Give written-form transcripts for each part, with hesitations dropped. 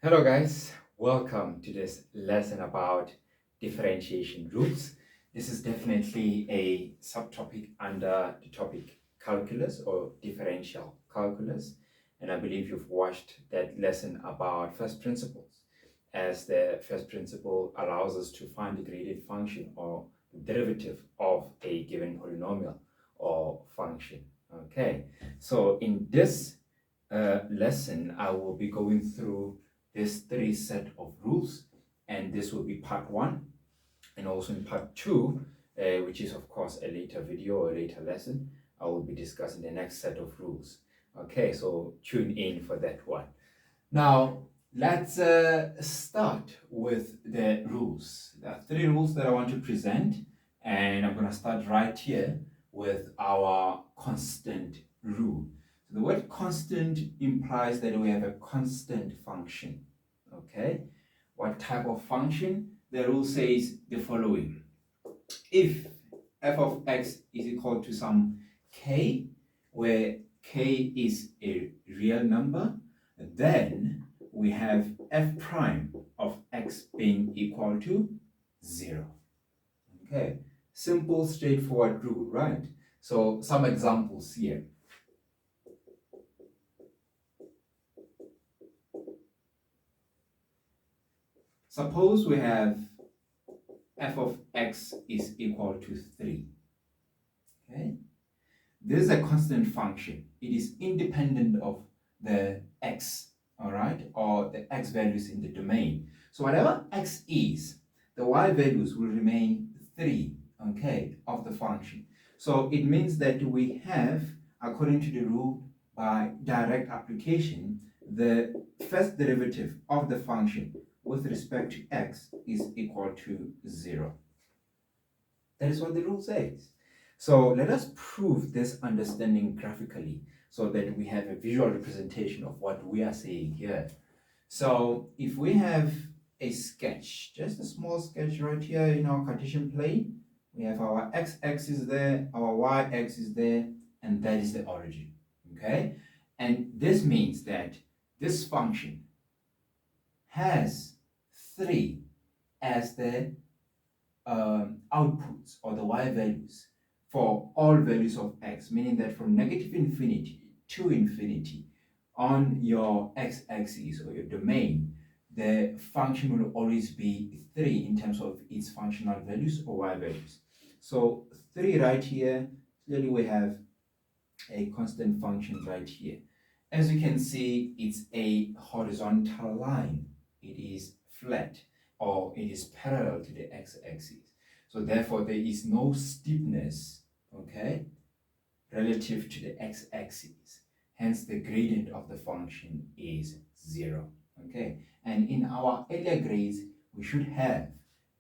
Hello guys, welcome to this lesson about differentiation rules. This is definitely a subtopic under the topic calculus or differential calculus, and I believe you've watched that lesson about first principles, as the first principle allows us to find the graded function or derivative of a given polynomial or function. Okay, so in this lesson I will be going through this three set of rules, and this will be part one. And also in part two, which is of course a later video or a later lesson, I will be discussing the next set of rules. Okay, so tune in for that one. Now let's start with the rules. There are three rules that I want to present, and I'm going to start right here with our constant rule. So the word constant implies that we have a constant function. Okay, what type of function? The rule says the following: if f of x is equal to some k, where k is a real number, then we have f prime of x being equal to 0. Okay, simple, straightforward rule, right? So some examples here. Suppose we have f of x is equal to 3. Okay, this is a constant function. It is independent of the x, all right, or the x values in the domain. So whatever x is, the y values will remain 3, okay, of the function. So it means that we have, according to the rule, by direct application, the first derivative of the function with respect to x is equal to 0. That is what the rule says. So let us prove this understanding graphically so that we have a visual representation of what we are saying here. So if we have a sketch, just a small sketch right here in our Cartesian plane, we have our x-axis there, our y-axis there, and that is the origin, okay? And this means that this function has 3 as the outputs or the y values for all values of x, meaning that from negative infinity to infinity on your x-axis or your domain, the function will always be 3 in terms of its functional values or y values. So 3 right here, clearly we have a constant function right here. As you can see, it's a horizontal line. It is flat, or it is parallel to the x-axis. So therefore, there is no steepness, okay, relative to the x-axis. Hence, the gradient of the function is 0, okay? And in our earlier grades, we should have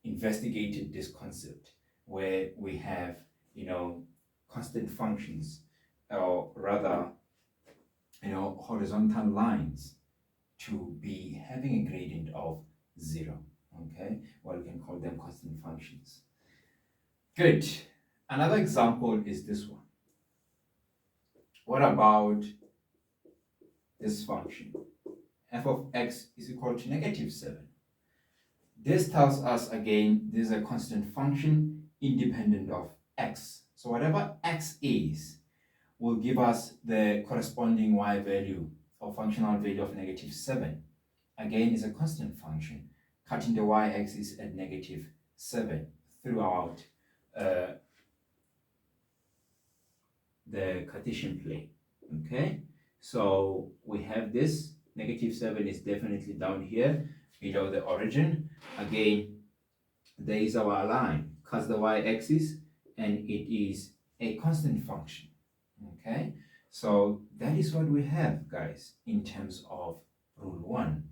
investigated this concept where we have, constant functions, or rather, horizontal lines to be having a gradient of 0, okay? Well, we can call them constant functions. Good. Another example is this one. What about this function? F of x is equal to -7. This tells us again, this is a constant function independent of x. So whatever x is will give us the corresponding y value or functional value of -7. Again, is a constant function, cutting the y-axis at -7 throughout the Cartesian plane. Okay, so we have this -7 is definitely down here below the origin. Again, there is our line, cuts the y-axis, and it is a constant function. Okay, so that is what we have, guys, in terms of rule 1.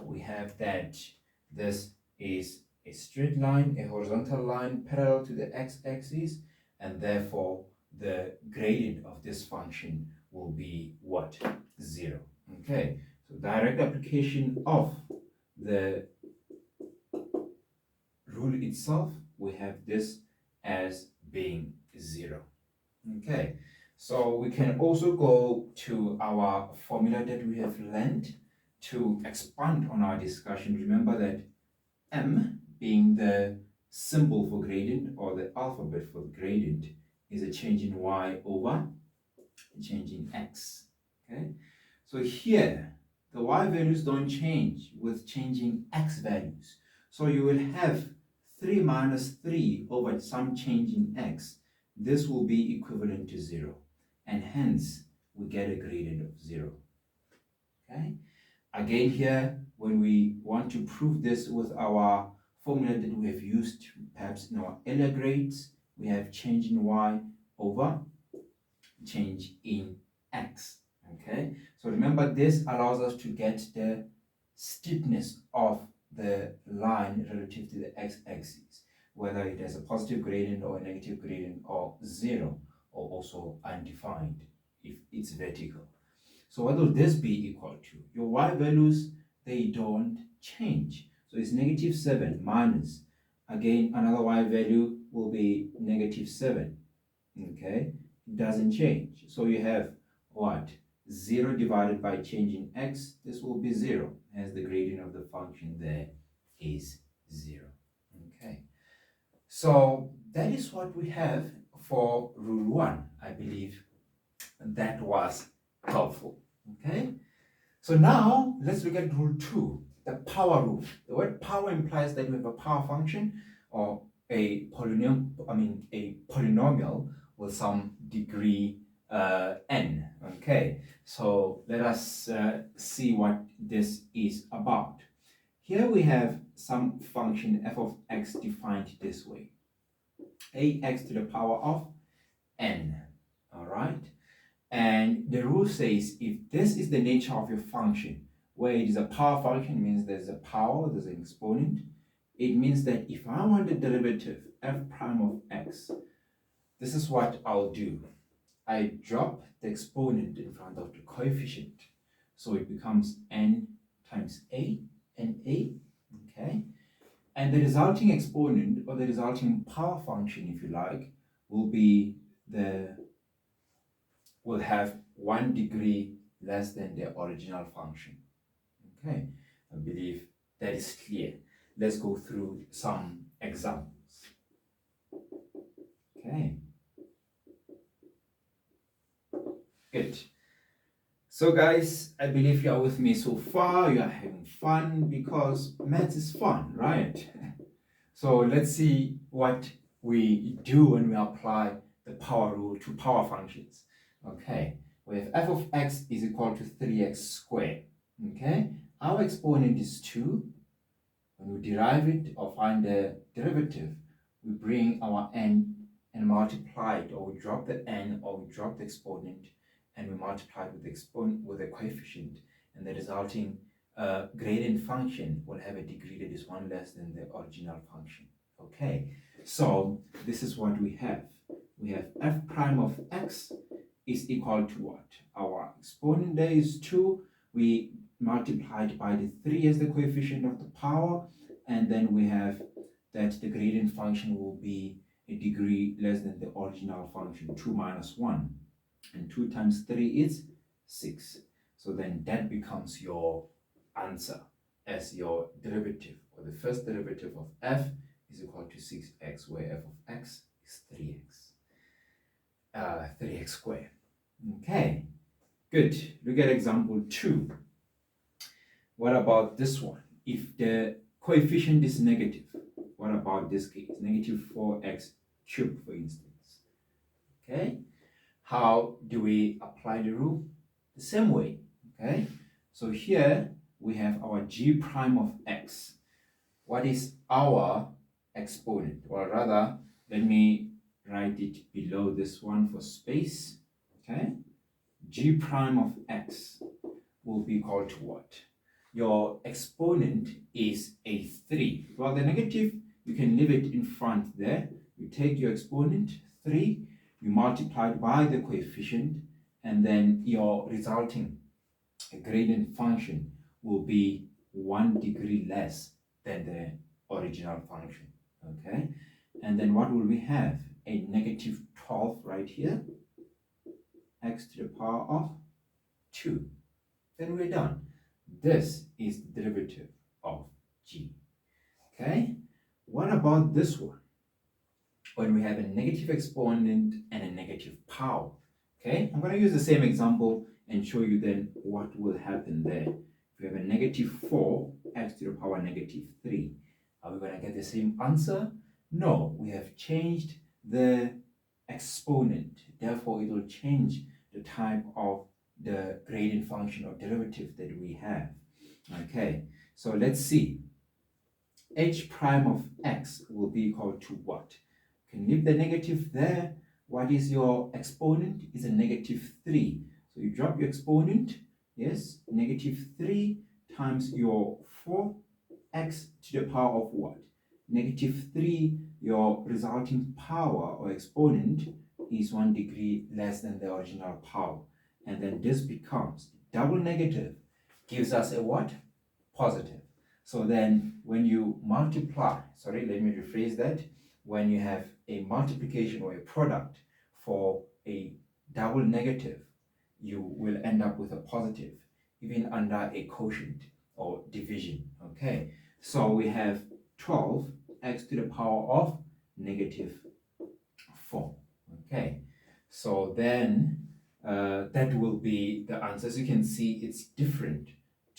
We have that this is a straight line, a horizontal line parallel to the x-axis, and therefore the gradient of this function will be what? 0. Okay, so direct application of the rule itself, we have this as being 0. Okay, so we can also go to our formula that we have learned to expand on our discussion, remember that m being the symbol for gradient or the alphabet for gradient is a change in y over a change in x. Okay, so here the y values don't change with changing x values. So you will have 3 minus 3 over some change in x. This will be equivalent to 0. And hence, we get a gradient of 0. Okay? Again here, when we want to prove this with our formula that we have used perhaps in our earlier grades, we have change in y over change in x. Okay, so remember this allows us to get the steepness of the line relative to the x-axis, whether it has a positive gradient or a negative gradient or 0, or also undefined if it's vertical. So what will this be equal to? Your y values, they don't change. So it's negative 7 minus, again, another y value will be negative 7. Okay, it doesn't change. So you have what? 0 divided by change in x, this will be 0, as the gradient of the function there is 0. Okay, so that is what we have for rule 1. I believe that was helpful. Okay, so now let's look at rule 2, the power rule. The word power implies that we have a power function or a polynomial with some degree n. Okay, so let us see what this is about. Here we have some function f of x defined this way: ax to the power of n. All right, and the rule says if this is the nature of your function, where it is a power function, means there's a power, there's an exponent. It means that if I want the derivative f prime of x, this is what I'll do. I drop the exponent in front of the coefficient. So it becomes n times a, na, okay? And the resulting exponent, or the resulting power function, if you like, will have 1 degree less than the original function. Okay, I believe that is clear. Let's go through some examples. Okay. Good. So guys, I believe you are with me so far. You are having fun because maths is fun, right? So let's see what we do when we apply the power rule to power functions. Okay, we have f of x is equal to 3x squared. Okay, our exponent is 2. When we derive it or find the derivative, we bring our n and multiply it, or we drop the n, or we drop the exponent, and we multiply it with the exponent with the coefficient, and the resulting gradient function will have a degree that is 1 less than the original function. Okay, so this is what we have. We have f prime of x is equal to what? Our exponent there is 2. We multiplied by the 3 as the coefficient of the power, and then we have that the gradient function will be a degree less than the original function, 2 minus 1. And 2 times 3 is 6. So then that becomes your answer as your derivative, or the first derivative of f is equal to 6x, where f of x is 3x squared. Okay, good. Look at example 2. What about this one? If the coefficient is negative, what about this case? Negative 4x cubed, for instance. Okay, how do we apply the rule? The same way. Okay, so here we have our g prime of x. What is our exponent? Or rather, let me write it below this one for space. Okay, g prime of x will be equal to what? Your exponent is a 3. Well, the negative, you can leave it in front there. You take your exponent, 3, you multiply it by the coefficient, and then your resulting gradient function will be 1 degree less than the original function. Okay, and then what will we have? A negative 12 right here, x to the power of 2. Then we're done. This is the derivative of g. Okay, what about this one? When we have a negative exponent and a negative power. Okay, I'm going to use the same example and show you then what will happen there. If we have a negative 4x to the power negative 3, are we going to get the same answer? No, we have changed the exponent. Therefore, it will change the type of the gradient function or derivative that we have. Okay, so let's see. H prime of x will be equal to what? Can leave the negative there. What is your exponent? Is a negative 3. So you drop your exponent. Yes, negative 3 times your 4x to the power of what? Negative 3, your resulting power or exponent is 1 degree less than the original power. And then this becomes double negative, gives us a what? Positive. So then when you multiply, sorry, let me rephrase that. When you have a multiplication or a product for a double negative, you will end up with a positive, even under a quotient or division. Okay, so we have 12x to the power of negative 4. Okay, so then that will be the answer. As you can see, it's different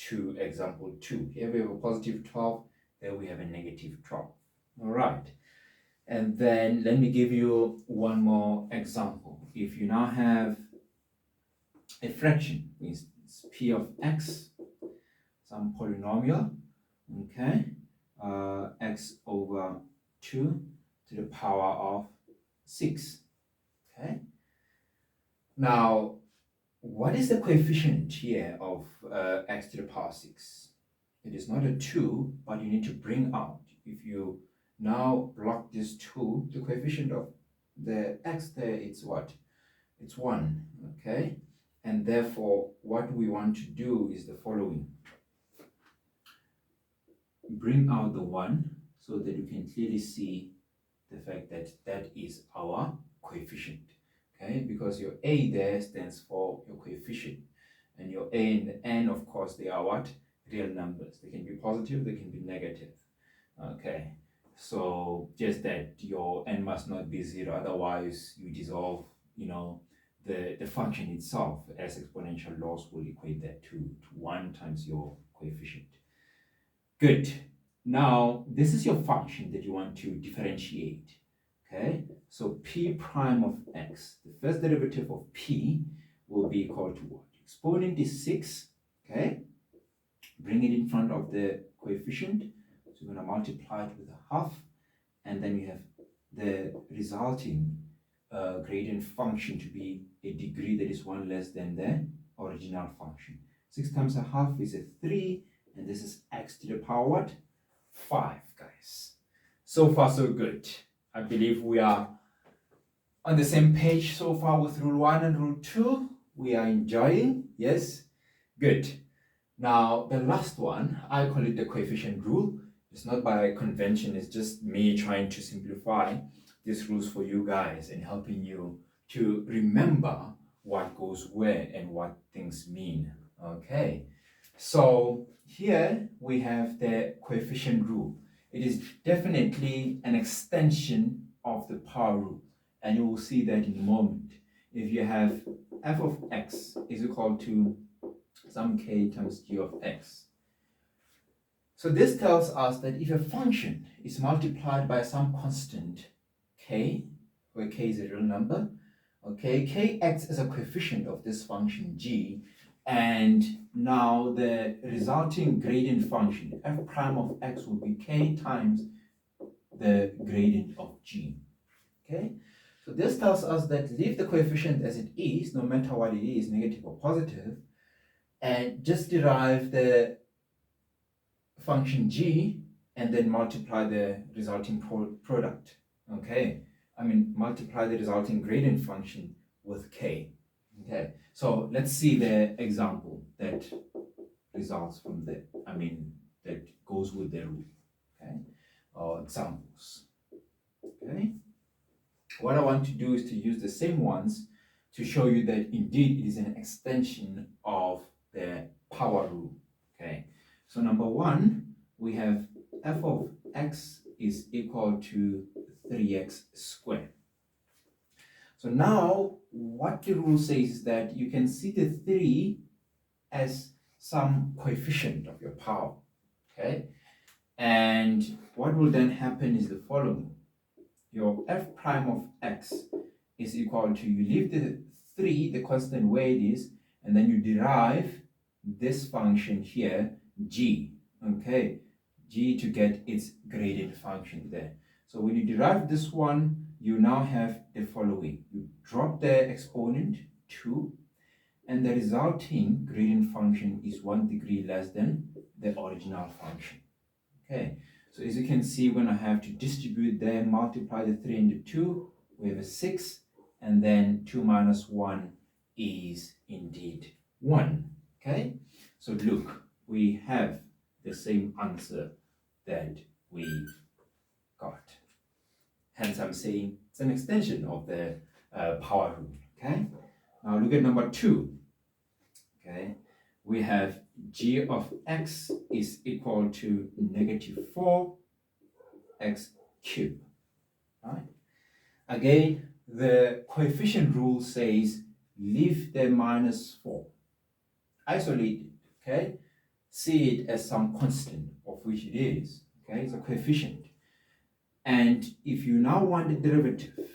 to example 2. Here we have a positive 12, there we have a negative 12. All right, and then let me give you one more example. If you now have a fraction, means p of x, some polynomial, okay, x over 2 to the power of 6, okay. Now, what is the coefficient here of x to the power 6? It is not a 2, but you need to bring out. If you now block this 2, the coefficient of the x there, it's what? It's 1, okay? And therefore, what we want to do is the following. Bring out the 1 so that you can clearly see the fact that that is our coefficient. Okay, because your a there stands for your coefficient, and your a and the n, of course, they are what? Real numbers. They can be positive, they can be negative. Okay, so just that your n must not be 0, otherwise you dissolve, you know, the function itself, as exponential laws will equate that to 1 times your coefficient. Good. Now, this is your function that you want to differentiate. Okay, so p prime of x, the first derivative of p will be equal to what? Exponent is 6, okay? Bring it in front of the coefficient. So we're going to multiply it with a half, and then we have the resulting gradient function to be a degree that is 1 less than the original function. 6 times a half is a 3, and this is x to the power what? 5, guys. So far, so good. I believe we are on the same page so far with rule 1 and rule 2. We are enjoying, yes? Good. Now, the last one, I call it the coefficient rule. It's not by convention, it's just me trying to simplify these rules for you guys and helping you to remember what goes where and what things mean. Okay, so here we have the coefficient rule. It is definitely an extension of the power rule, and you will see that in a moment. If you have f of x is equal to some k times g of x. So this tells us that if a function is multiplied by some constant k, where k is a real number, okay, k acts as a coefficient of this function g, and now the resulting gradient function f prime of x will be k times the gradient of g. Okay, so this tells us that leave the coefficient as it is, no matter what it is, negative or positive, and just derive the function g and then multiply the resulting product. Okay, I mean multiply the resulting gradient function with k. Okay, so let's see the example that results from the, that goes with the rule. Okay, or examples. Okay, what I want to do is to use the same ones to show you that indeed it is an extension of the power rule. Okay. So number one, we have f of x is equal to 3x squared. So now what the rule says is that you can see the 3 as some coefficient of your power, okay? And what will then happen is the following. Your f prime of x is equal to, you leave the 3, the constant where it is, and then you derive this function here, g, okay? G to get its gradient function there. So when you derive this one, you now have the following. You drop the exponent, 2, and the resulting gradient function is 1 degree less than the original function. Okay, so as you can see, when I have to distribute there, multiply the 3 and the 2, we have a 6, and then 2 minus 1 is indeed 1. Okay, so look, we have the same answer that we got. Hence, I'm saying it's an extension of the power rule. Okay, now look at number 2. Okay, we have g of x is equal to negative 4x cubed. Right? Again, the coefficient rule says leave the minus 4. Isolate it, okay? See it as some constant, of which it is, okay? It's a coefficient. And if you now want the derivative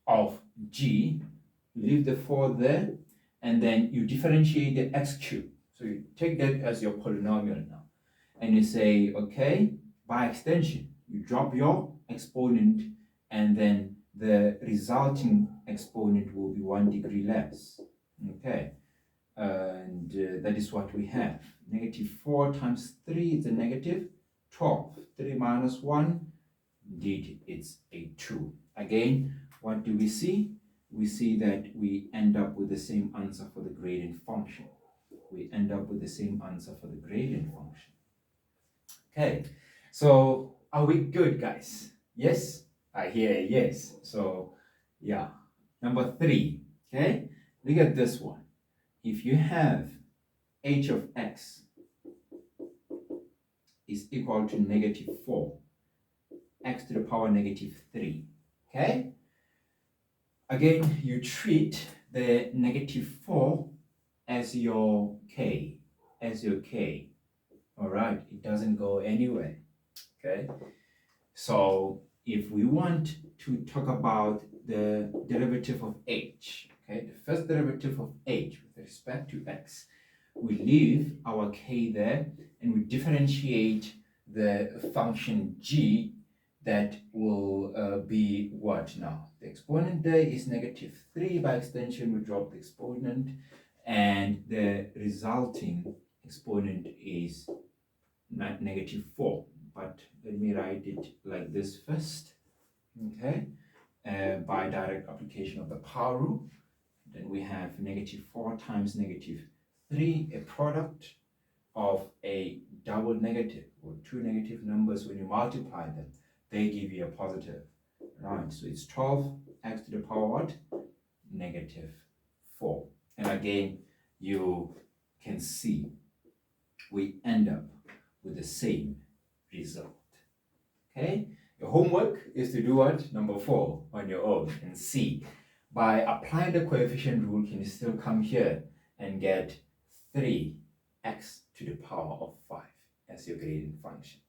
of g, you leave the 4 there, and then you differentiate the x cubed. So you take that as your polynomial now. And you say, okay, by extension, you drop your exponent, and then the resulting exponent will be 1 degree less. Okay, and that is what we have. Negative 4 times 3 is a negative 12. 3 minus 1, indeed, it's a 2. Again, what do we see? We see that we end up with the same answer for the gradient function. We end up with the same answer for the gradient function. Okay, so are we good, guys? Yes? I hear a yes. So, yeah. Number 3, okay? Look at this one. If you have h of x is equal to negative 4, x to the power negative 3, okay? Again, you treat the negative 4 as your k, all right? It doesn't go anywhere, okay? So if we want to talk about the derivative of h, okay, the first derivative of h with respect to x, we leave our k there and we differentiate the function g that will be what now? The exponent there is negative 3. By extension, we drop the exponent, and the resulting exponent is negative 4. But let me write it like this first, okay? By direct application of the power rule, then we have negative 4 times negative 3, a product of a double negative, or two negative numbers. When you multiply them, they give you a positive, right? So it's 12x to the power what? Negative 4. And again, you can see we end up with the same result. Okay, your homework is to do what? Number 4 on your own and see. By applying the coefficient rule, can you still come here and get 3x to the power of 5 as your gradient function?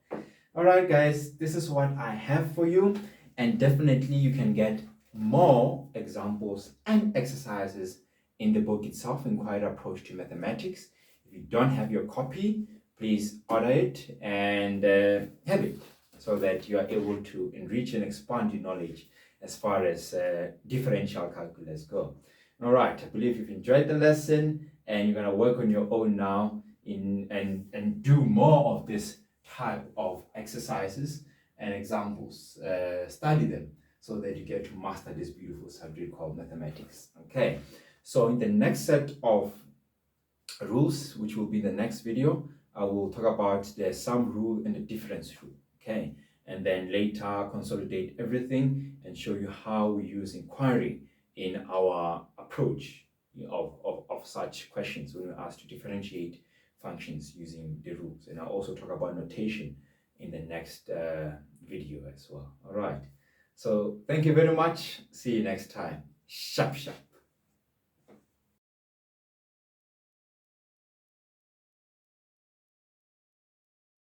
All right, guys, this is what I have for you, and definitely you can get more examples and exercises in the book itself, Inquired Approach to Mathematics. If you don't have your copy, please order it and have it, so that you are able to enrich and expand your knowledge as far as differential calculus go. All right, I believe you've enjoyed the lesson, and you're going to work on your own now and do more of this type of exercises and examples. Study them so that you get to master this beautiful subject called mathematics. Okay, so in the next set of rules, which will be the next video, I will talk about the sum rule and the difference rule. Okay, and then later consolidate everything and show you how we use inquiry in our approach of such questions when we're asked to differentiate functions using the rules. And I'll also talk about notation in the next video as well. All right. So thank you very much. See you next time. Sharp, sharp.